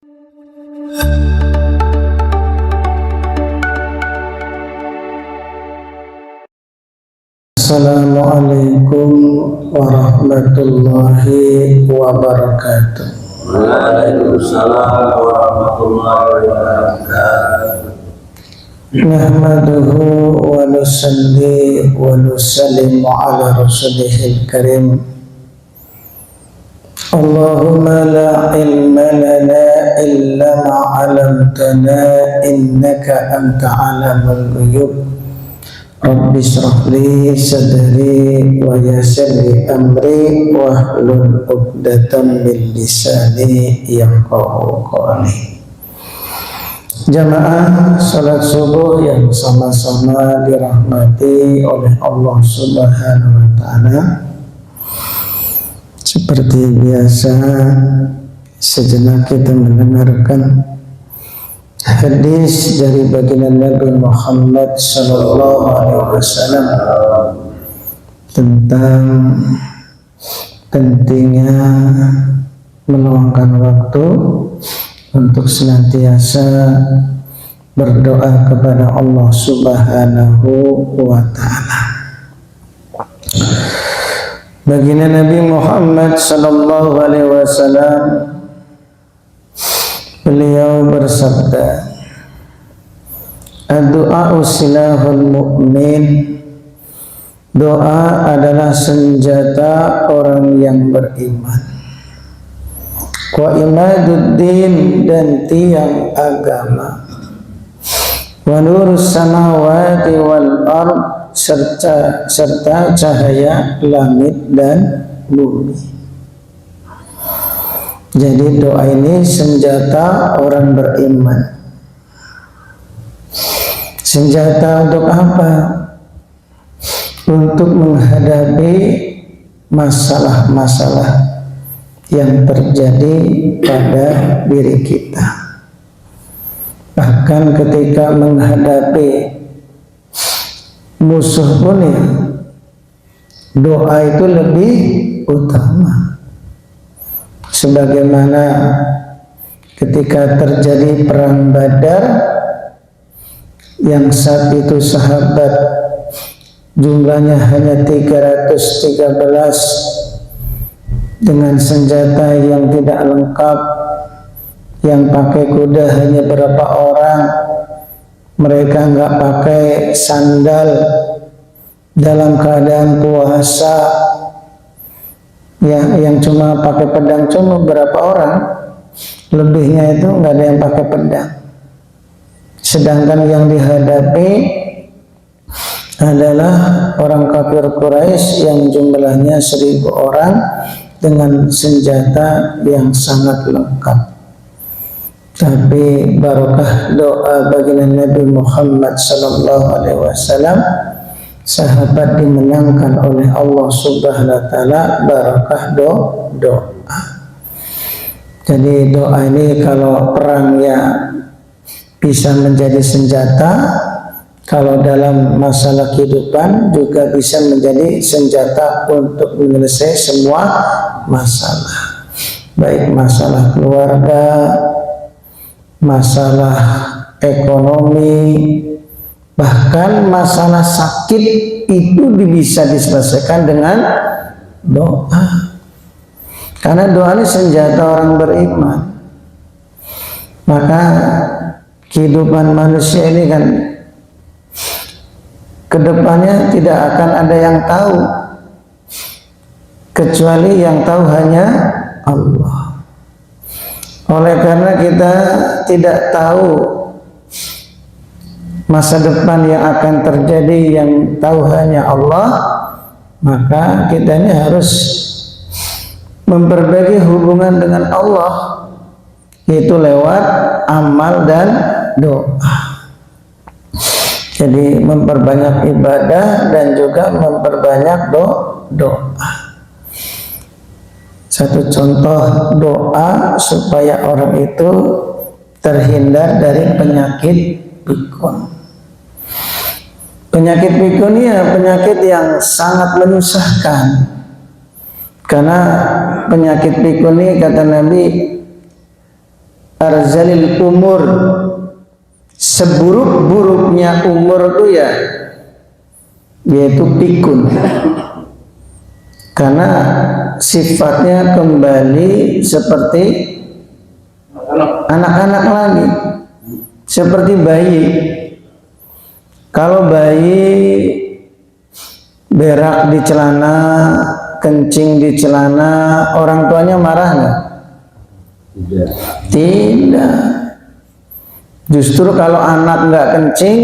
Assalamualaikum warahmatullahi wabarakatuh. Waalaikumsalam warahmatullahi wabarakatuh. Nahmaduhu wa nusalli wa nusallimu ala rasulihil karim. Allahumma la ilma lana illa ma 'allamtana innaka anta 'alamul ghuyub. Rabbi shrah li sadri wa yassir li amri wahlul 'uqdatam min lisani yafqahu qawli. Jamaah salat subuh yang sama-sama dirahmati oleh Allah Subhanahu wa taala. Seperti biasa, sejenak kita mendengarkan hadis dari baginda Nabi Muhammad sallallahu alaihi wasallam tentang pentingnya meluangkan waktu untuk senantiasa berdoa kepada Allah Subhanahu wa taala. Baginda Nabi Muhammad sallallahu alaihi wasallam beliau bersabda, "Ad-du'a silahul mu'min." Doa adalah senjata orang yang beriman. Wa imaduddin, dan tiang agama. Wa nurus samawati wal ard, serta cahaya langit dan bumi. Jadi doa ini senjata orang beriman. Senjata untuk apa? Untuk menghadapi masalah-masalah yang terjadi pada diri kita. Bahkan ketika menghadapi musuh pun ya, doa itu lebih utama. Sebagaimana ketika terjadi perang Badar, yang saat itu sahabat jumlahnya hanya 313 dengan senjata yang tidak lengkap, yang pakai kuda hanya berapa orang, mereka nggak pakai sandal, dalam keadaan puasa, ya, yang cuma pakai pedang cuma berapa orang, lebihnya itu nggak ada yang pakai pedang. Sedangkan yang dihadapi adalah orang kafir Quraisy yang jumlahnya 1000 orang dengan senjata yang sangat lengkap. Tapi barokah doa baginda Nabi Muhammad sallallahu alaihi wasallam, sahabat dimenangkan oleh Allah Subhanahu wa taala, barakah doa. Jadi doa ini kalau perang ya bisa menjadi senjata, kalau dalam masalah kehidupan juga bisa menjadi senjata untuk menyelesaikan semua masalah. Baik masalah keluarga, masalah ekonomi, bahkan masalah sakit itu bisa diselesaikan dengan doa. Karena doa ini senjata orang beriman. Maka kehidupan manusia ini kan kedepannya tidak akan ada yang tahu, kecuali yang tahu hanya Allah. Oleh karena kita tidak tahu masa depan yang akan terjadi, yang tahu hanya Allah, maka kita ini harus memperbaiki hubungan dengan Allah, itu lewat amal dan doa. Jadi memperbanyak ibadah dan juga memperbanyak doa. Satu contoh doa supaya orang itu terhindar dari penyakit pikun. Penyakit pikun ini penyakit yang sangat menyusahkan. Karena penyakit pikun ini kata Nabi arzalil umur, seburuk-buruknya umur itu ya yaitu pikun, karena sifatnya kembali seperti anak-anak lagi, seperti bayi. Kalau bayi berak di celana, kencing di celana, orang tuanya marah nggak? Tidak. Justru kalau anak nggak kencing,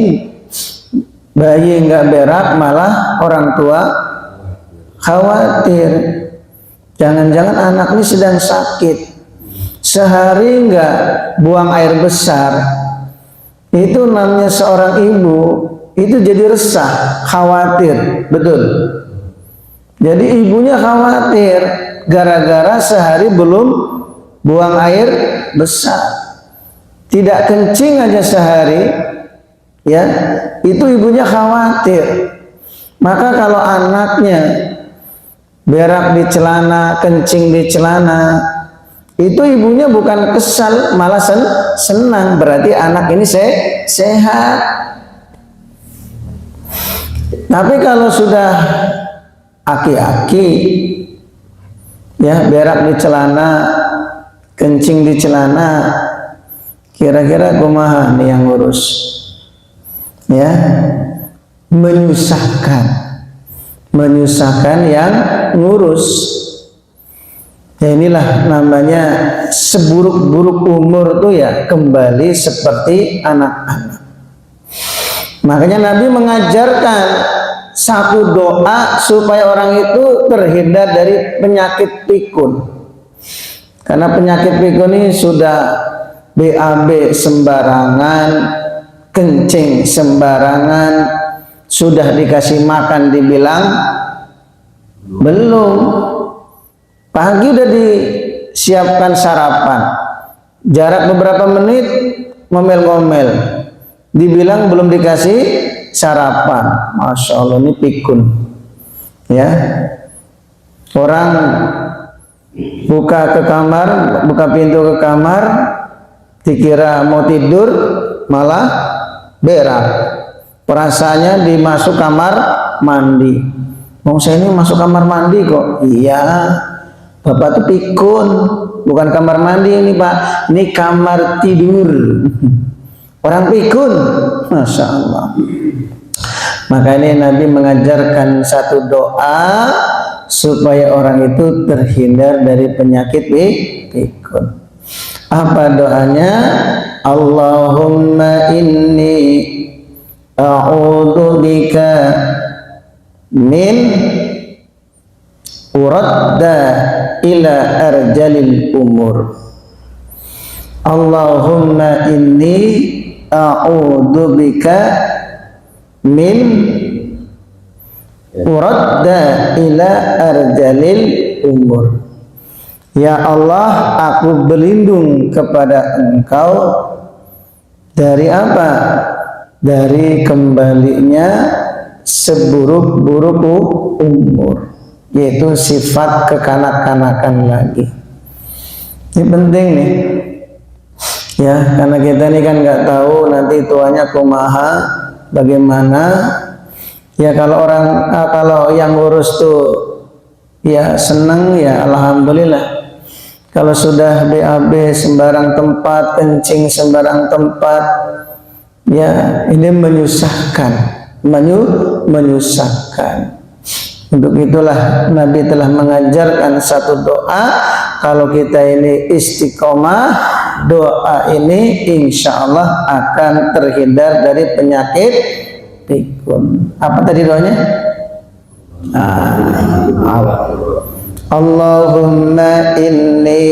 bayi nggak berak, malah orang tua khawatir. Jangan-jangan anak ini sedang sakit, sehari nggak buang air besar. Itu namanya seorang ibu itu jadi resah, khawatir, betul. Jadi ibunya khawatir gara-gara sehari belum buang air besar, tidak kencing aja sehari, ya, itu ibunya khawatir. Maka kalau anaknya berak di celana, kencing di celana, itu ibunya bukan kesal, malah senang, berarti anak ini sehat. Tapi kalau sudah aki-aki, ya, berak di celana, kencing di celana, kira-kira kumaha nih yang ngurus? Ya, menyusahkan yang ngurus. Ya, inilah namanya seburuk-buruk umur tuh ya kembali seperti anak-anak. Makanya Nabi mengajarkan satu doa supaya orang itu terhindar dari penyakit pikun. Karena penyakit pikun ini sudah BAB sembarangan, kencing sembarangan, sudah dikasih makan dibilang belum. Pagi udah disiapkan sarapan, jarak beberapa menit ngomel-ngomel, dibilang belum dikasih sarapan. Masya Allah, ini pikun, ya. Orang buka pintu ke kamar, dikira mau tidur, malah berak. Perasaannya dimasuk kamar mandi. Mau saya ini masuk kamar mandi kok? Iya, Bapak tuh pikun, bukan kamar mandi ini Pak, ini kamar tidur. Orang pikun, Masya Allah. Maka ini Nabi mengajarkan satu doa supaya orang itu terhindar dari penyakit pikun. Apa doanya? Allahumma inni a'udzu bika min uradda ila arjalil umur. Allahumma inni a'udzu bika min uradda ila arjalil umur. Ya Allah, aku berlindung kepada Engkau dari apa? Dari kembalinya seburuk-buruk umur, yaitu sifat kekanak-kanakan lagi. Ini penting nih, ya, karena kita ini kan nggak tahu nanti tuanya kumaha, bagaimana. Ya kalau yang ngurus tuh ya seneng, ya alhamdulillah. Kalau sudah BAB sembarang tempat, kencing sembarang tempat, ya ini menyusahkan. Untuk itulah Nabi telah mengajarkan satu doa. Kalau kita ini istiqomah, doa ini insya Allah akan terhindar dari penyakit pikun. Apa tadi doanya? Allahumma inni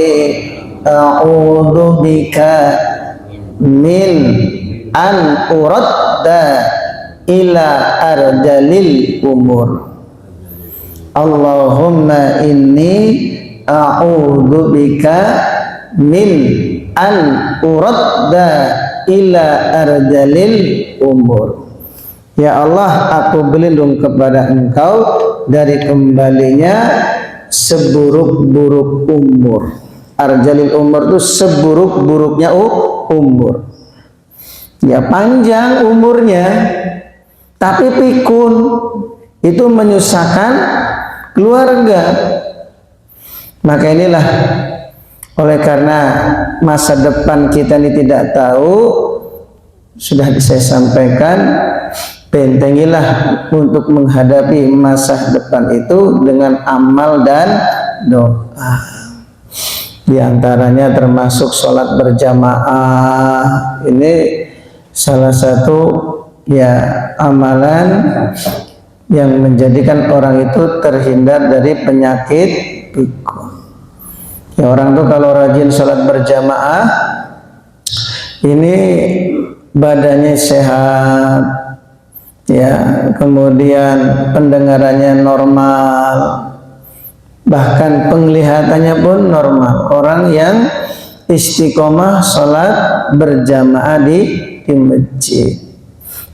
a'udzu bika min an uradda ila ardalil umur. Allahumma inni a'udzu bika min an uradda ila ardalil umur. Ya Allah, aku berlindung kepada Engkau dari kembalinya seburuk-buruk umur. Arjalil umur itu seburuk-buruknya umur. Ya panjang umurnya, tapi pikun, itu menyusahkan keluarga. Maka inilah, oleh karena masa depan kita ini tidak tahu, sudah saya sampaikan, bentengilah untuk menghadapi masa depan itu dengan amal dan doa. Di antaranya termasuk sholat berjamaah. Ini salah satu ya amalan yang menjadikan orang itu terhindar dari penyakit pikun. Ya, orang tuh kalau rajin sholat berjamaah, ini badannya sehat, ya, kemudian pendengarannya normal, bahkan penglihatannya pun normal. Orang yang istiqomah sholat berjamaah di masjid,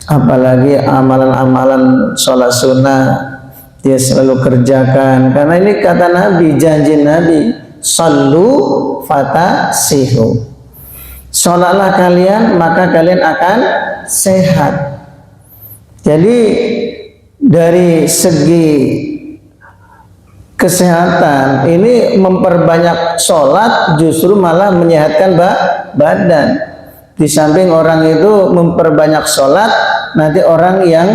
apalagi amalan-amalan sholat sunnah dia selalu kerjakan, karena ini kata Nabi, janji Nabi, sallu fatasihu, sholatlah kalian maka kalian akan sehat. Jadi dari segi kesehatan ini memperbanyak sholat justru malah menyehatkan badan. Di samping orang itu memperbanyak sholat, nanti orang yang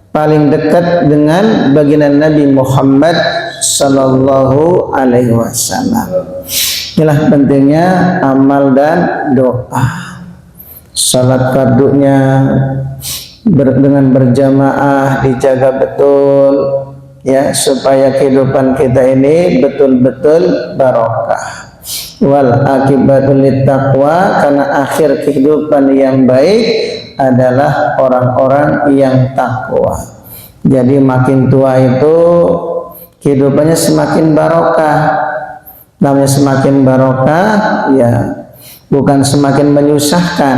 paling dekat dengan baginda Nabi Muhammad Sallallahu Alaihi Wasallam. Inilah pentingnya amal dan doa. Salat fardunya dengan berjamaah dijaga betul, ya, supaya kehidupan kita ini betul-betul barokah. Wal akibatul littaqwa, karena akhir kehidupan yang baik adalah orang-orang yang takwa. Jadi makin tua itu kehidupannya semakin barokah. Namanya semakin barokah, ya bukan semakin menyusahkan,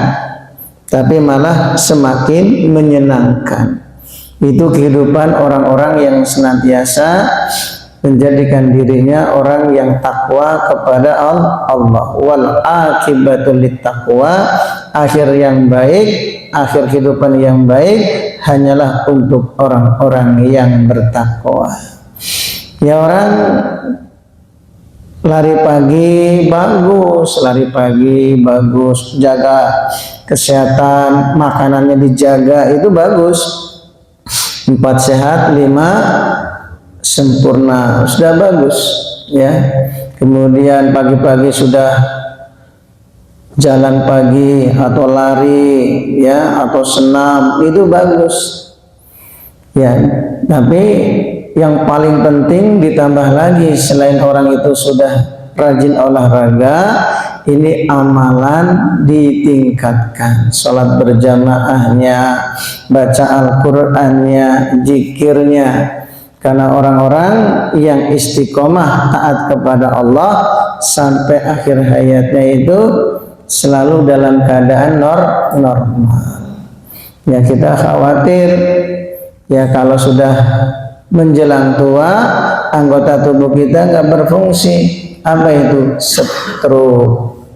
tapi malah semakin menyenangkan. Itu kehidupan orang-orang yang senantiasa menjadikan dirinya orang yang takwa kepada Allah. Wal akibatul littaqwa, akhir yang baik, akhir kehidupan yang baik hanyalah untuk orang-orang yang bertakwa. Ya, orang lari pagi bagus, jaga kesehatan, makanannya dijaga, itu bagus. 4 sehat, 5 sempurna, sudah bagus, ya. Kemudian pagi-pagi sudah jalan pagi atau lari, ya, atau senam, itu bagus, ya. Tapi yang paling penting ditambah lagi, selain orang itu sudah rajin olahraga, ini amalan ditingkatkan. Sholat berjamaahnya, baca Al-Qur'annya, zikirnya. Karena orang-orang yang istiqomah taat kepada Allah sampai akhir hayatnya itu selalu dalam keadaan normal. Ya, kita khawatir, ya, kalau sudah menjelang tua anggota tubuh kita nggak berfungsi. Apa itu? Stroke,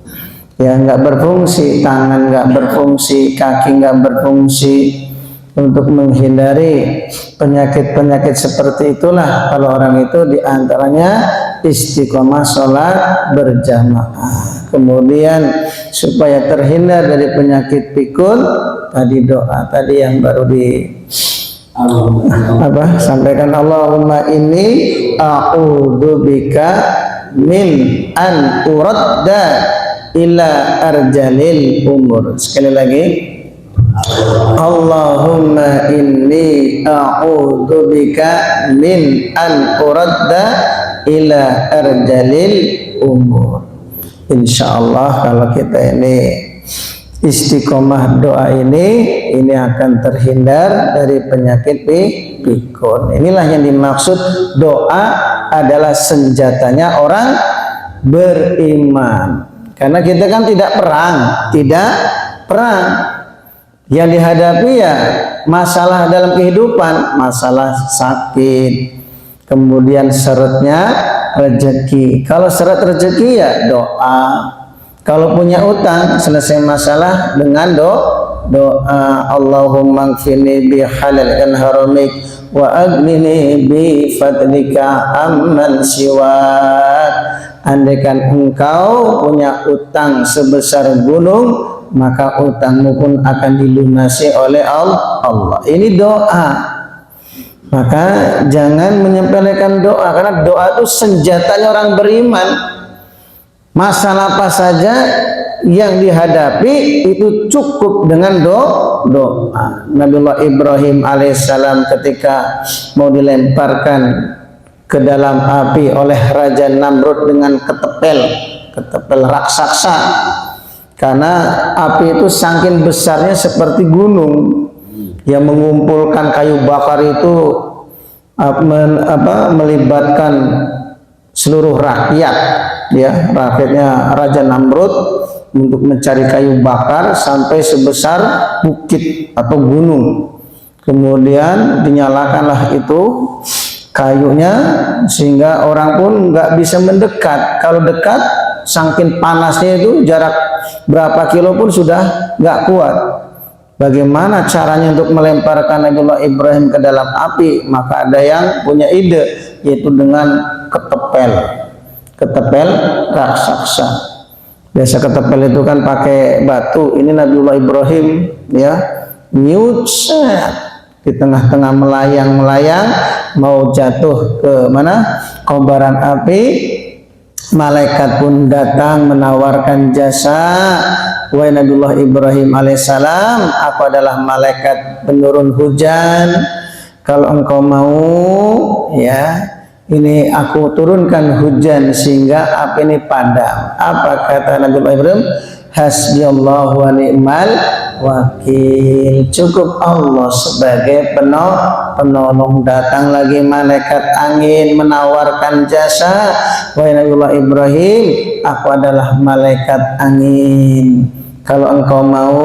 ya, nggak berfungsi, tangan nggak berfungsi, kaki nggak berfungsi. Untuk menghindari penyakit-penyakit seperti itulah, kalau orang itu diantaranya istiqomah sholat berjamaah. Kemudian supaya terhindar dari penyakit pikun, tadi doa tadi yang baru sampaikan, Allahumma inni a'udzubika min an uradda ila arjalil umur. Sekali lagi, Allahumma inni a'udzubika min an uradda ila arjalil umur. Insyaallah kalau kita ini istiqomah doa ini akan terhindar dari penyakit pikun. Inilah yang dimaksud doa adalah senjatanya orang beriman. Karena kita kan tidak perang. Yang dihadapi ya masalah dalam kehidupan, masalah sakit, kemudian syaratnya rezeki. Kalau syarat rezeki ya doa. Kalau punya utang, selesai masalah dengan doa. Allahumma gfirli bi halalika haramik wa aghnini bi fadlika amman siwak. Andaikan engkau punya utang sebesar gunung, maka utangmu pun akan dilunasi oleh Allah. Ini doa. Maka jangan menyepelekan doa, karena doa itu senjatanya orang beriman. Masalah apa saja yang dihadapi itu cukup dengan doa. Nabiullah Ibrahim alaihissalam ketika mau dilemparkan ke dalam api oleh Raja Namrud dengan ketepel raksasa, karena api itu saking besarnya seperti gunung yang mengumpulkan kayu bakar itu melibatkan seluruh rakyat, ya, rakyatnya Raja Namrud untuk mencari kayu bakar sampai sebesar bukit atau gunung. Kemudian dinyalakanlah itu kayunya sehingga orang pun nggak bisa mendekat. Kalau dekat, saking panasnya itu jarak berapa kilo pun sudah nggak kuat. Bagaimana caranya untuk melemparkan Nabiullah Ibrahim ke dalam api? Maka ada yang punya ide, yaitu dengan ketepel raksasa. Biasa ketepel itu kan pakai batu. Ini Nabiullah Ibrahim, ya, nyucet di tengah-tengah melayang mau jatuh ke mana? Kobaran api. Malaikat pun datang menawarkan jasa. Wahai Nabiullah Ibrahim alaihissalam, aku adalah malaikat penurun hujan. Kalau engkau mau, ya, ini aku turunkan hujan sehingga api ini padam. Apa kata Nabiullah Ibrahim? Hasbiyallahu wa ni'mal wakil. Cukup Allah sebagai penolong. Datang lagi malaikat angin menawarkan jasa. Wahai Nabiullah Ibrahim, aku adalah malaikat angin. Kalau engkau mau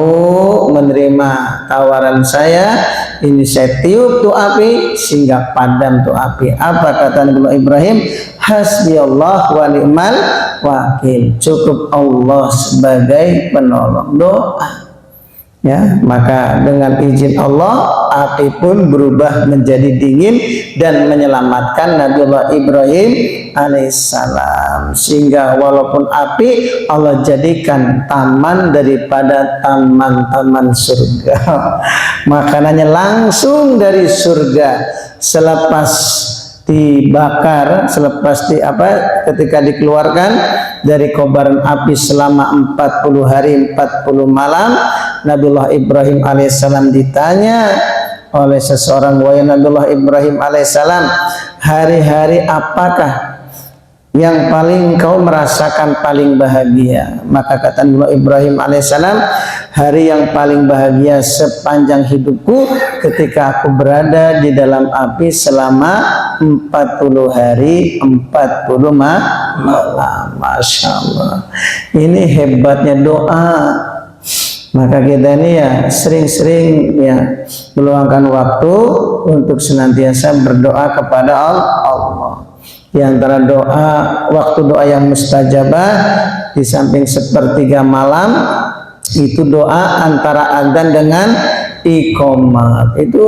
menerima tawaran saya, ini saya tiup tuh api sehingga padam tuh api. Apa kata Nabiullah Ibrahim? Hasbiyallah wa ni'mal wakil. Cukup Allah sebagai penolong. Doa. Ya, maka dengan izin Allah api pun berubah menjadi dingin dan menyelamatkan Nabiullah Ibrahim alaihissalam, sehingga walaupun api Allah jadikan taman daripada taman-taman surga. Makanannya langsung dari surga. Selepas dibakar, ketika dikeluarkan dari kobaran api selama 40 hari 40 malam, Nabiullah Ibrahim alaihissalam ditanya oleh seseorang, wahai Nabiullah Ibrahim alaihissalam, hari-hari apakah yang paling kau merasakan paling bahagia? Maka kata Nabiullah Ibrahim alaihissalam, hari yang paling bahagia sepanjang hidupku ketika aku berada di dalam api selama 40 hari 40 malam. Masya Allah, ini hebatnya doa. Maka kita ini ya sering-sering ya meluangkan waktu untuk senantiasa berdoa kepada Allah. Di antara waktu doa yang mustajabah, di samping sepertiga malam, itu doa antara adzan dengan iqamah. Itu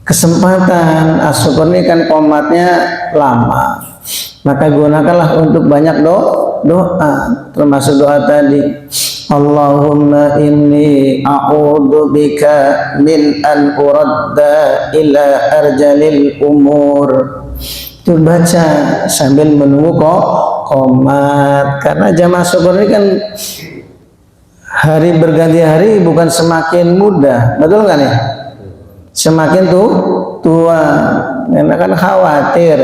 kesempatan. Asyukur ini kan qomatnya lama, maka gunakanlah untuk banyak doa, termasuk doa tadi, Allahumma inni a'udhu bika min an uradda ila arjalil umur. Itu baca sambil menunggu qomat, karena jamaah syukur ini kan hari berganti hari, bukan semakin muda, betul nggak nih? Semakin tua, karena kan khawatir.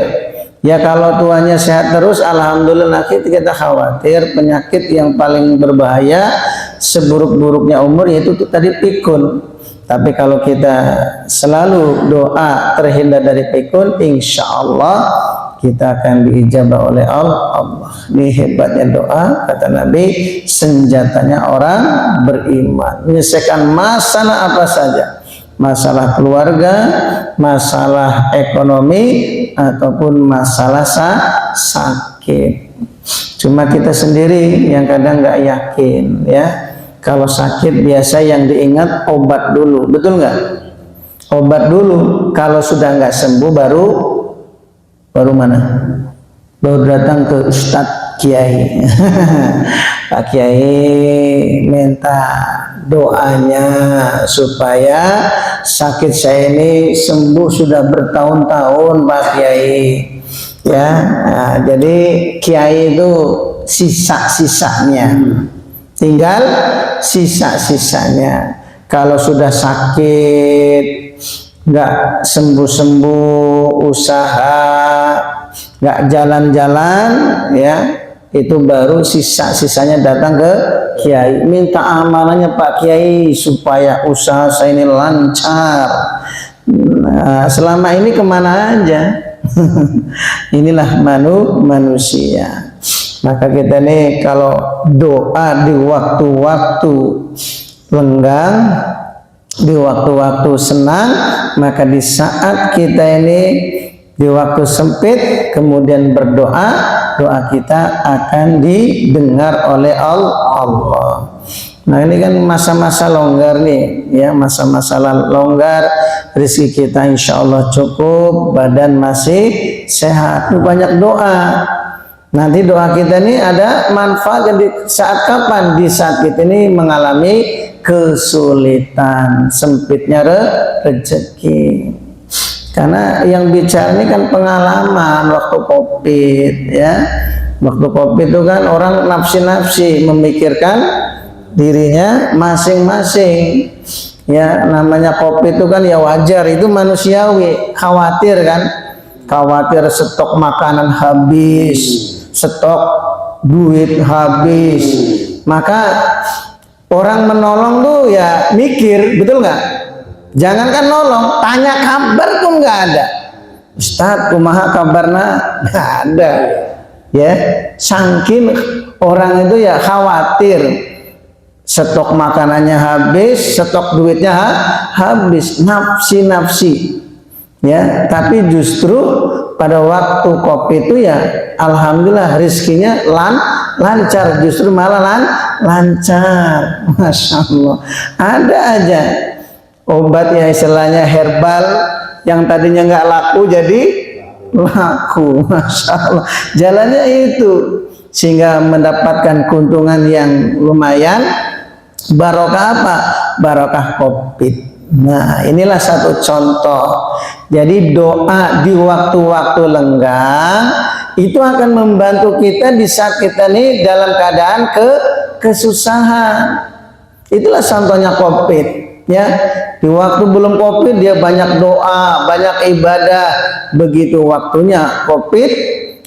Ya kalau tuanya sehat terus, alhamdulillah. Kita khawatir penyakit yang paling berbahaya seburuk-buruknya umur, yaitu tadi pikun. Tapi kalau kita selalu doa terhindar dari pikun, insya Allah kita akan diijabah oleh Allah. Ini hebatnya doa, kata Nabi, senjatanya orang beriman. Menyelesaikan masalah apa saja, masalah keluarga, masalah ekonomi, ataupun masalah sakit. Cuma kita sendiri yang kadang nggak yakin ya. Kalau sakit biasa yang diingat obat dulu, betul nggak? Obat dulu. Kalau sudah nggak sembuh baru mana? Baru datang ke Ustadz Kiai. Pak Kiai minta doanya supaya sakit saya ini sembuh, sudah bertahun-tahun Pak Kiai. Ya, nah, jadi Kiai itu sisa-sisanya, tinggal sisa-sisanya. Kalau sudah sakit nggak sembuh-sembuh, usaha nggak jalan-jalan, ya itu baru sisa-sisanya datang ke Kiai, minta amalannya Pak Kiai supaya usaha saya ini lancar. Nah, selama ini kemana aja? Inilah manusia. Maka kita nih kalau doa di waktu-waktu lenggang, di waktu-waktu senang, maka di saat kita ini di waktu sempit kemudian berdoa, doa kita akan didengar oleh Allah. Nah ini kan masa-masa longgar nih, ya masa-masa longgar, rezeki kita insya Allah cukup, badan masih sehat, banyak doa. Nanti doa kita ini ada manfaat di saat kapan? Di saat kita ini mengalami kesulitan, sempitnya rezeki. Karena yang bicara ini kan pengalaman waktu COVID, ya. Waktu COVID itu kan orang nafsi-nafsi memikirkan dirinya masing-masing. Ya, namanya COVID itu kan ya wajar, itu manusiawi, khawatir kan? Khawatir stok makanan habis, stok duit habis. Maka orang menolong tuh ya mikir, betul nggak? Jangankan nolong, tanya kabar pun nggak ada. Ustadz, kumaha kabarna? Nggak ada. Ya, saking orang itu ya khawatir stok makanannya habis, stok duitnya habis, nafsi-nafsi. Ya, tapi justru pada waktu COVID itu ya alhamdulillah rezekinya lancar, justru malah lancar. Masya Allah. Ada aja obat yang istilahnya herbal yang tadinya nggak laku jadi laku. Masya Allah. Jalannya itu sehingga mendapatkan keuntungan yang lumayan. Barokah apa? Barokah COVID. Nah inilah satu contoh. Jadi doa di waktu-waktu lenggang itu akan membantu kita di saat kita ini dalam keadaan kesusahan. Itulah contohnya COVID. Ya, di waktu belum COVID dia banyak doa, banyak ibadah. Begitu waktunya COVID,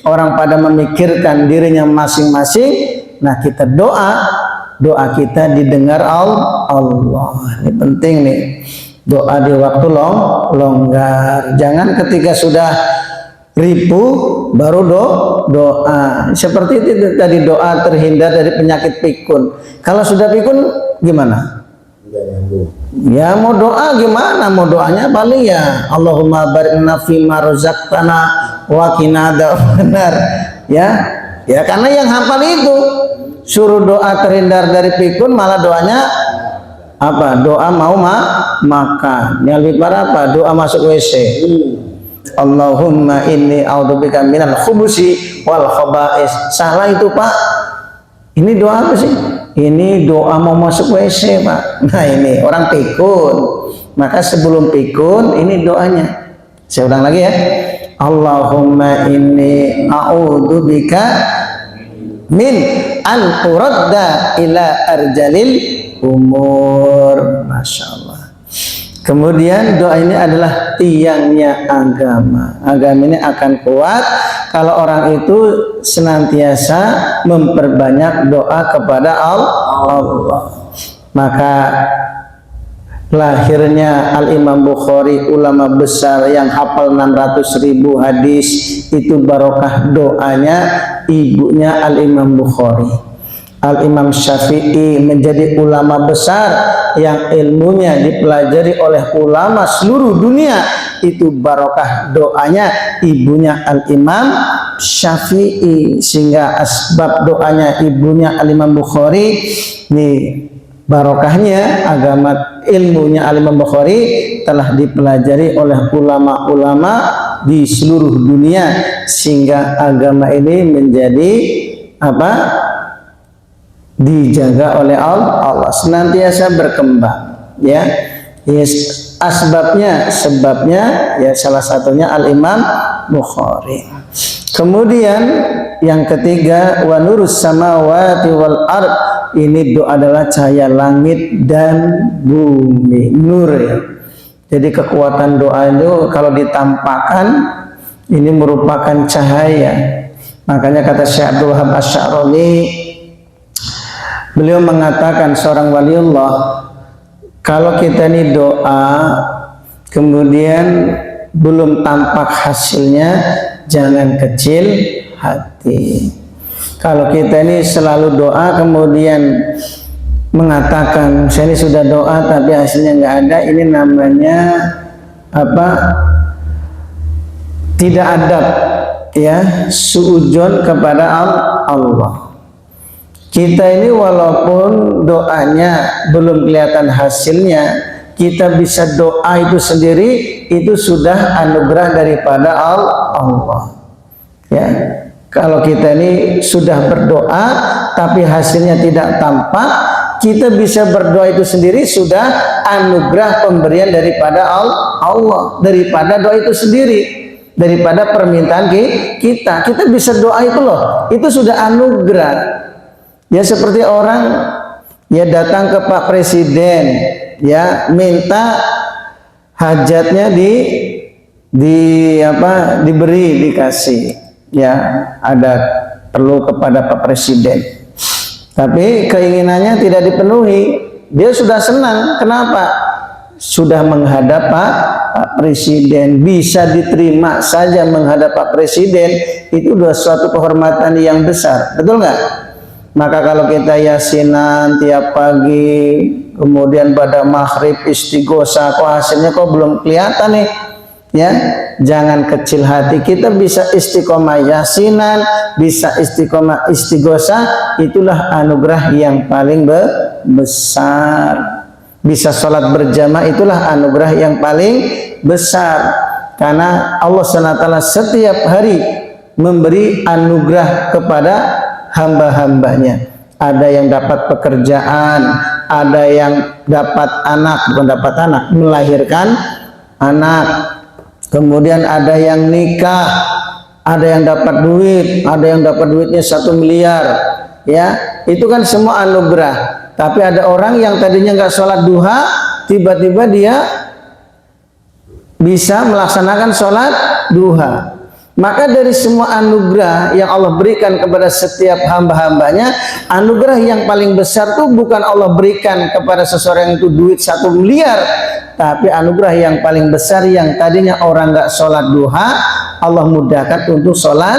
orang pada memikirkan dirinya masing-masing. Nah kita doa kita didengar Allah. Ini penting nih, doa di waktu longgar. Jangan ketika sudah ripuh baru doa. Seperti itu tadi, doa terhindar dari penyakit pikun. Kalau sudah pikun gimana? Ya mau doa gimana? Mau doanya paling ya Allahumma barikna fima razaqtana wa qina adzabannar. Ya karena yang hafal itu suruh doa terhindar dari pikun, malah doanya apa? Doa mau makan. Yang lebih parah apa? Doa masuk WC. Allahumma inni a'udzubika minal khubusi wal khaba'is. Salah itu Pak. Ini doa apa sih? Ini doa mau masuk WC Pak. Nah ini orang pikun. Maka sebelum pikun ini doanya. Saya ulang lagi ya. Allahumma inni a'udzubika min an uradda ila arjalil umur. Masya Allah. Kemudian doa ini adalah tiangnya agama. Agama ini akan kuat kalau orang itu senantiasa memperbanyak doa kepada Allah. Maka lahirnya Al-Imam Bukhari, ulama besar yang hafal 600.000 hadis, itu barokah doanya ibunya Al-Imam Bukhari. Al-Imam Syafi'i menjadi ulama besar yang ilmunya dipelajari oleh ulama seluruh dunia, itu barokah doanya ibunya Al-Imam Syafi'i, sehingga asbab doanya ibunya Al-Imam Bukhari nih, barokahnya agama ilmunya Al-Imam Bukhari telah dipelajari oleh ulama-ulama di seluruh dunia, sehingga agama ini menjadi apa? Dijaga oleh Allah, senantiasa berkembang, ya. Yes, sebabnya ya salah satunya Al-Imam Bukhari. Kemudian yang ketiga, wa nurus samawati wal ard, ini doa adalah cahaya langit dan bumi, nur ya. Jadi kekuatan doa itu kalau ditampakkan ini merupakan cahaya. Makanya kata Syekh Abdul Wahab Asy-Sya'rani, beliau mengatakan seorang waliullah, kalau kita ini doa kemudian belum tampak hasilnya, jangan kecil hati. Kalau kita ini selalu doa kemudian mengatakan saya ini sudah doa tapi hasilnya nggak ada, ini namanya apa? Tidak adab, ya, suudzon kepada Allah. Kita ini walaupun doanya belum kelihatan hasilnya, kita bisa doa itu sendiri, itu sudah anugerah daripada Allah. Ya, kalau kita ini sudah berdoa tapi hasilnya tidak tampak, kita bisa berdoa itu sendiri sudah anugerah pemberian daripada Allah, daripada doa itu sendiri, daripada permintaan kita. Kita bisa doa itu loh, itu sudah anugerah. Ya, seperti orang ya datang ke Pak Presiden, ya minta hajatnya diberi, dikasih, ya ada perlu kepada Pak Presiden, tapi keinginannya tidak dipenuhi, dia sudah senang. Kenapa? Sudah menghadap Pak Presiden, bisa diterima saja menghadap Pak Presiden, itu sudah suatu kehormatan yang besar, betul nggak? Maka kalau kita yasinan tiap pagi, kemudian pada maghrib istighosa, kok hasilnya kok belum kelihatan nih, ya, jangan kecil hati. Kita bisa istiqomah yasinan, bisa istiqomah istighosa, itulah anugerah yang paling besar. Bisa sholat berjamaah, itulah anugerah yang paling besar, karena Allah SWT setiap hari memberi anugerah kepada hamba-hambanya. Ada yang dapat pekerjaan, ada yang dapat anak, bukan dapat anak, melahirkan anak. Kemudian ada yang nikah, ada yang dapat duit, ada yang dapat duitnya 1 miliar. Ya, itu kan semua anugerah. Tapi ada orang yang tadinya nggak sholat duha, tiba-tiba dia bisa melaksanakan sholat duha. Maka dari semua anugerah yang Allah berikan kepada setiap hamba-hambanya, anugerah yang paling besar itu bukan Allah berikan kepada seseorang itu duit 1 miliar, tapi anugerah yang paling besar yang tadinya orang nggak sholat duha, Allah mudahkan untuk sholat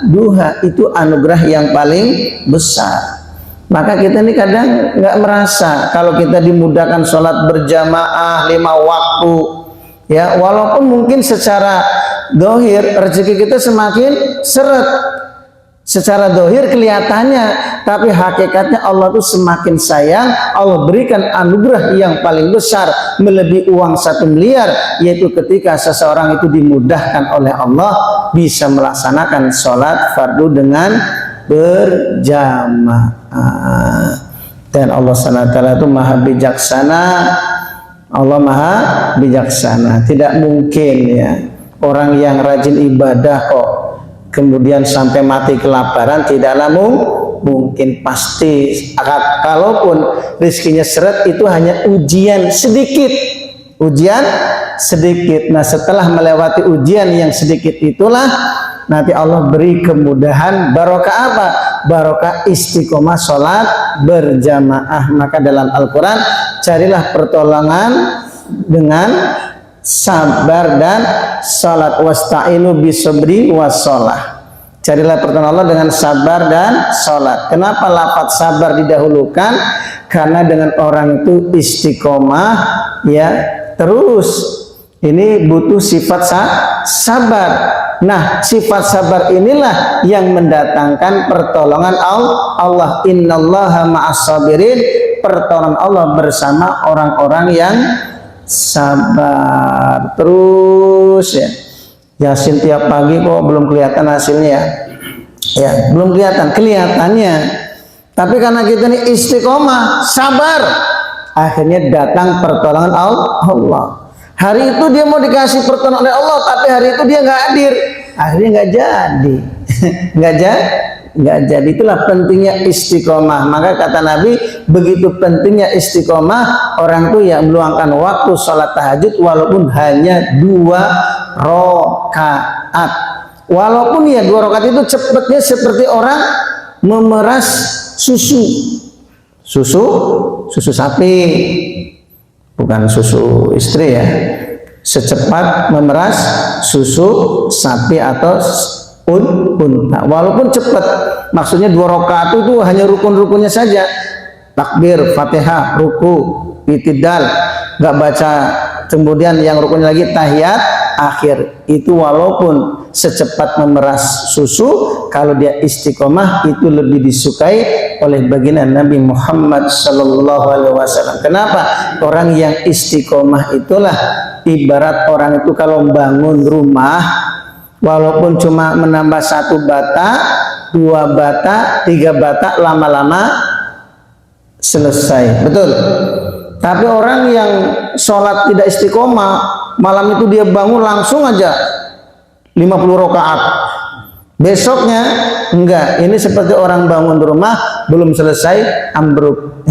duha. Itu anugerah yang paling besar. Maka kita ini kadang nggak merasa kalau kita dimudahkan sholat berjamaah 5 waktu, ya, walaupun mungkin secara dohir rezeki kita semakin seret, secara dohir kelihatannya, tapi hakikatnya Allah tuh semakin sayang. Allah berikan anugerah yang paling besar melebihi uang 1 miliar, yaitu ketika seseorang itu dimudahkan oleh Allah bisa melaksanakan sholat fardu dengan berjamaah. Dan Allah SWT itu maha bijaksana. Allah maha bijaksana. Tidak mungkin ya orang yang rajin ibadah kok kemudian sampai mati kelaparan, tidaklah mungkin. Pasti kalaupun rezekinya seret, itu hanya ujian sedikit, nah setelah melewati ujian yang sedikit itulah nanti Allah beri kemudahan. Barokah apa? Barokah istiqomah sholat berjamaah. Maka dalam Al-Quran, carilah pertolongan dengan sabar dan salat. Wasta'inu bisabri wassalah. Carilah pertolongan Allah dengan sabar dan salat. Kenapa lafaz sabar didahulukan? Karena dengan orang itu istiqomah, ya, terus ini butuh sifat sabar. Nah, sifat sabar inilah yang mendatangkan pertolongan Allah. Innallaha ma'as sabirin, pertolongan Allah bersama orang-orang yang sabar. Terus ya, Yasin tiap pagi kok belum kelihatan hasilnya ya, belum kelihatan, kelihatannya. Tapi karena kita ini istiqomah, sabar, akhirnya datang pertolongan Allah. Hari itu dia mau dikasih pertolongan oleh Allah, tapi hari itu dia nggak hadir, akhirnya nggak jadi. nggak jadi. Itulah pentingnya istiqomah. Maka kata Nabi, begitu pentingnya istiqomah, orang tuh yang meluangkan waktu sholat tahajud walaupun hanya 2 rakaat. Walaupun ya 2 rakaat itu cepatnya seperti orang memeras susu sapi, bukan susu istri ya. Secepat memeras susu sapi atau unta, walaupun cepat. Maksudnya 2 rakaat itu hanya rukun-rukunnya saja, takbir, fatihah, ruku, i'tidal, nggak baca, kemudian yang rukunnya lagi tahiyat akhir. Itu walaupun secepat memeras susu, kalau dia istiqomah itu lebih disukai oleh baginda Nabi Muhammad sallallahu alaihi wasallam. Kenapa? Orang yang istiqomah itulah ibarat orang itu kalau bangun rumah, walaupun cuma menambah 1 bata, 2 bata, 3 bata, lama-lama selesai. Betul. Tapi orang yang sholat tidak istiqomah, malam itu dia bangun langsung aja 50 rakaat. Besoknya enggak. Ini seperti orang bangun di rumah belum selesai ambruk.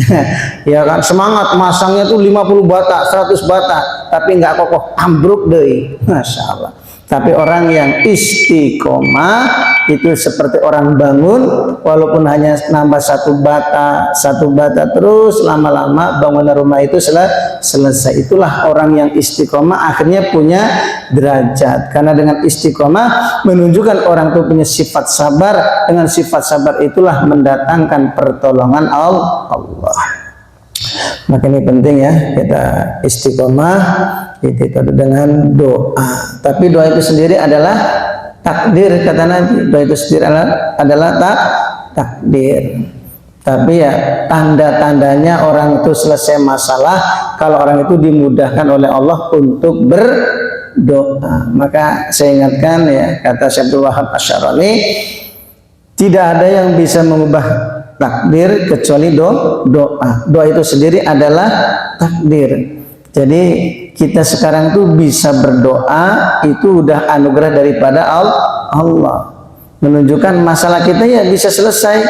Ya kan, semangat masangnya tuh 50 bata, 100 bata, tapi enggak kokoh, ambruk deh. Masya Allah. Tapi orang yang istiqomah itu seperti orang bangun, walaupun hanya nambah 1 bata terus, lama-lama bangunan rumah itu selesai. Itulah orang yang istiqomah akhirnya punya derajat. Karena dengan istiqomah menunjukkan orang itu punya sifat sabar. Dengan sifat sabar itulah mendatangkan pertolongan Allah. Maka ini penting ya, kita istiqomah itu dengan doa. Tapi doa itu sendiri adalah takdir, kata Nabi. Doa itu sendiri adalah takdir. Tapi ya tanda-tandanya orang itu selesai masalah kalau orang itu dimudahkan oleh Allah untuk berdoa. Maka saya ingatkan ya, kata Syekh Abdul Wahab Asy-Syarani, tidak ada yang bisa mengubah takdir kecuali doa. Doa itu sendiri adalah takdir. Jadi kita sekarang tuh bisa berdoa, itu udah anugerah daripada Allah. Menunjukkan masalah kita ya bisa selesai.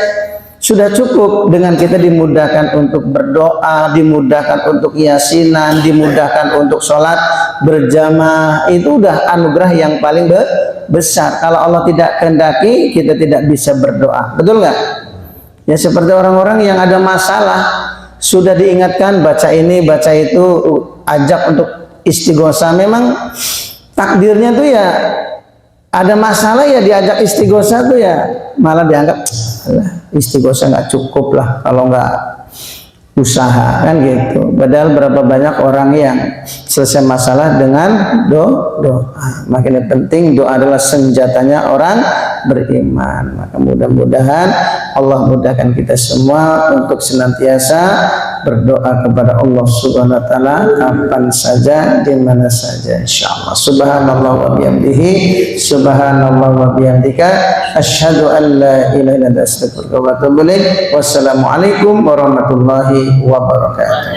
Sudah cukup dengan kita dimudahkan untuk berdoa, dimudahkan untuk yasinan, dimudahkan untuk sholat berjamaah. Itu udah anugerah yang paling besar. Kalau Allah tidak kehendaki, kita tidak bisa berdoa. Betul nggak? Ya seperti orang-orang yang ada masalah, sudah diingatkan baca ini, baca itu, ajak untuk istighosa. Memang takdirnya tuh ya ada masalah ya diajak istighosa tuh ya malah dianggap istighosa nggak cukup lah kalau nggak usaha, kan gitu. Padahal berapa banyak orang yang selesai masalah dengan doa. Makin penting doa adalah senjatanya orang beriman. Maka mudah-mudahan Allah mudahkan kita semua untuk senantiasa berdoa kepada Allah Subhanahu wa taala kapan saja, di mana saja, insyaallah. Subhanallah wa bihamdihi, subhanallah wa bihamdika, asyhadu an la ilaha illa anta, astaghfiruka wa atubu ilaik. Wassalamualaikum warahmatullahi wabarakatuh.